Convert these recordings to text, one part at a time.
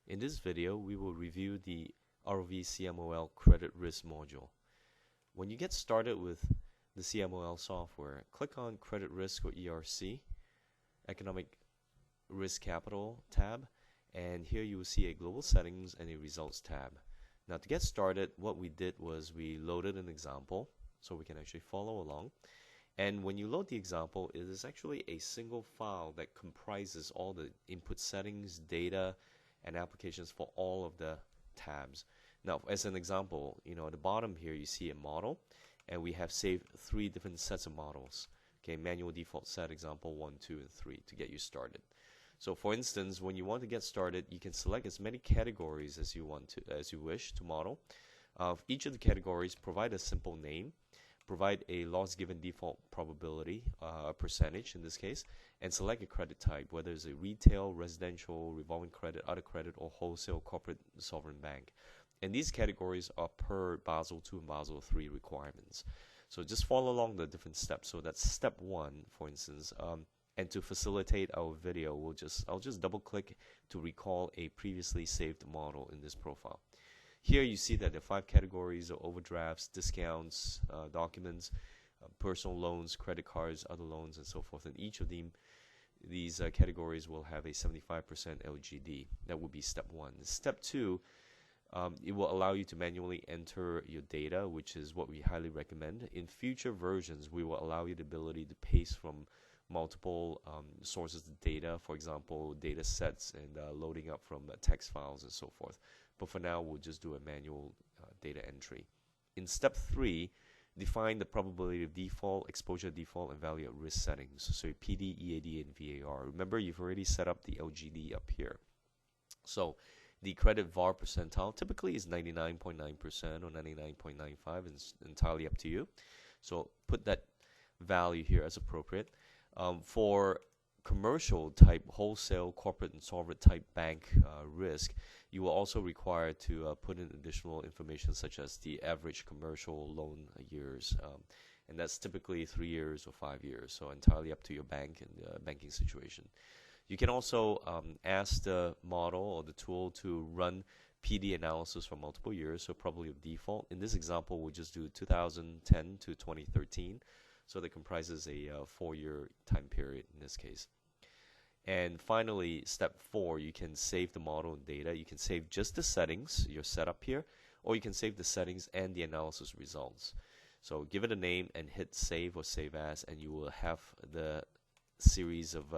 In this video, we will review the ROV CMOL credit risk module. When you get started with the CMOL software, click on Credit Risk or ERC, Economic Risk Capital tab, and here you will see a Global Settings and a Results tab. Now to get started, what we did was we loaded an example so we can actually follow along. And when you load the example, it is actually a single file that comprises all the input settings, data, and applications for all of the tabs. Now, as an example, at the bottom here you see a model, and we have saved 3 different sets of models. Okay, manual default set, example 1, 2, and 3 to get you started. So, for instance, when you want to get started, you can select as many categories as you wish to model. Each of the categories provide a simple name, provide a loss given default probability, a percentage in this case, and select a credit type, whether it's a retail, residential, revolving credit, other credit, or wholesale, corporate, sovereign bank. And these categories are per Basel II and Basel III requirements. So just follow along the different steps. So that's step 1, for instance. And to facilitate our video, I'll just double click to recall a previously saved model in this profile. Here you see that there are 5 categories of overdrafts, discounts, documents, personal loans, credit cards, other loans, and so forth. And each of these categories will have a 75% LGD. That would be step 1. Step 2, it will allow you to manually enter your data, which is what we highly recommend. In future versions, we will allow you the ability to paste from multiple sources of data, for example, data sets and loading up from text files and so forth. But for now, we'll just do a manual data entry. In step 3, define the probability of default, exposure default, and value at risk settings. So PD, EAD, and VAR. Remember, you've already set up the LGD up here. So the credit VAR percentile typically is 99.9% or 99.95. It's entirely up to you. So put that value here as appropriate. For commercial type, wholesale, corporate, and sovereign type bank risk, you will also require to put in additional information such as the average commercial loan years, and that's typically 3 years or 5 years, so entirely up to your bank and banking situation. You can also ask the model or the tool to run PD analysis for multiple years, so probably of default. In this example, we'll just do 2010 to 2013. So that comprises a 4-year time period in this case. And finally, step 4, you can save the model and data. You can save just the settings, your setup here, or you can save the settings and the analysis results. So give it a name and hit save or save as, and you will have the series of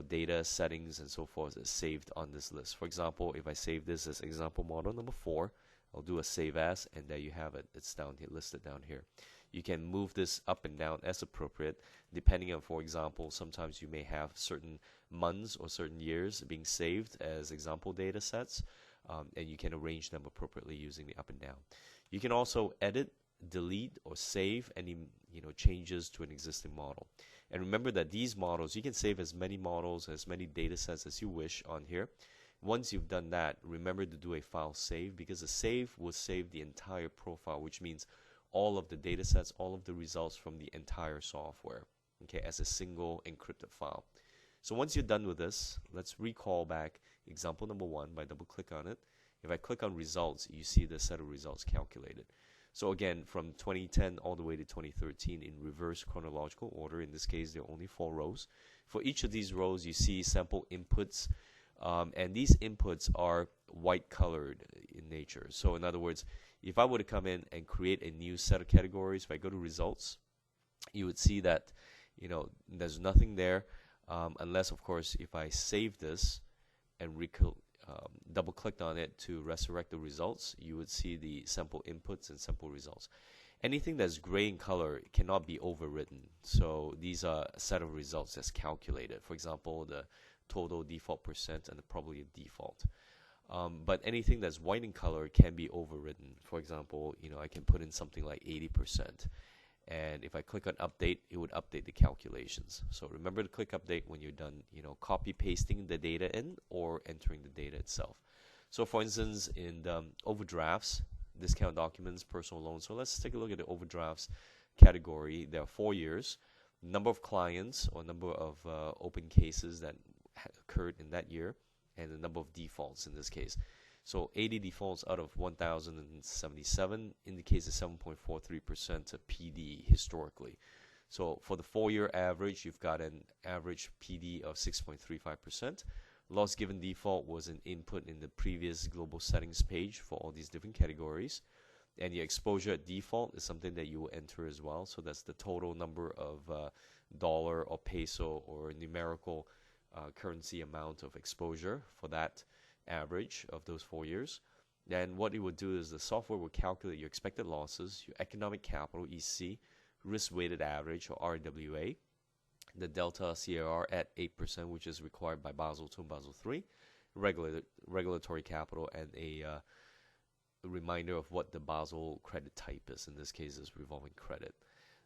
data, settings, and so forth saved on this list. For example, if I save this as example model number 4, I'll do a save as, and there you have it. It's down here, listed down here. You can move this up and down as appropriate, depending on, for example, sometimes you may have certain months or certain years being saved as example data sets, and you can arrange them appropriately using the up and down. You can also edit, delete, or save any changes to an existing model. And remember that these models, you can save as many models, as many data sets as you wish on here. Once you've done that, remember to do a file save, because a save will save the entire profile, which means all of the data sets, all of the results from the entire software, okay, as a single encrypted file. So once you're done with this, let's recall back example number 1 by double click on it. If I click on results, you see the set of results calculated. So again, from 2010 all the way to 2013 in reverse chronological order. In this case, there are only 4 rows. For each of these rows, you see sample inputs, and these inputs are white colored in nature. So in other words, if I were to come in and create a new set of categories, if I go to results, you would see that there's nothing there, unless, of course, if I save this and double clicked on it to resurrect the results, you would see the sample inputs and sample results. Anything that's gray in color cannot be overwritten. So these are a set of results that's calculated. For example, the total default percent and the probability of default. But anything that's white in color can be overridden. For example, I can put in something like 80%. And if I click on update, it would update the calculations. So remember to click update when you're done, copy pasting the data in or entering the data itself. So for instance, in the overdrafts, discount documents, personal loans. So let's take a look at the overdrafts category. There are 4 years. Number of clients or number of open cases that occurred in that year, and the number of defaults in this case. So 80 defaults out of 1,077 indicates a 7.43% PD historically. So for the 4-year average, you've got an average PD of 6.35%. Loss given default was an input in the previous global settings page for all these different categories. And your exposure at default is something that you will enter as well. So that's the total number of dollar or peso or numerical currency amount of exposure for that average of those 4 years. Then what it would do is the software will calculate your expected losses, your economic capital, EC, risk-weighted average, or RWA, the delta CAR at 8%, which is required by Basel II and Basel III, regulatory capital, and a reminder of what the Basel credit type is. In this case, is revolving credit.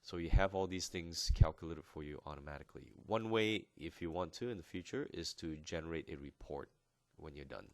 So you have all these things calculated for you automatically. One way, if you want to in the future, is to generate a report when you're done.